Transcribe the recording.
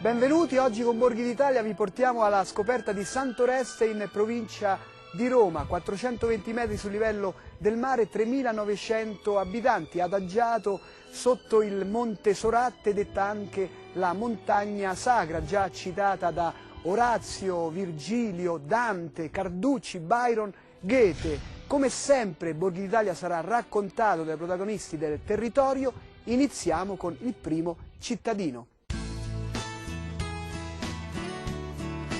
Benvenuti, oggi con Borghi d'Italia vi portiamo alla scoperta di Santoreste in provincia di Roma, 420 metri sul livello del mare, 3.900 abitanti, adagiato sotto il Monte Soratte, detta anche la montagna sacra, già citata da Orazio, Virgilio, Dante, Carducci, Byron, Goethe. Come sempre Borghi d'Italia sarà raccontato dai protagonisti del territorio. Iniziamo con il primo cittadino.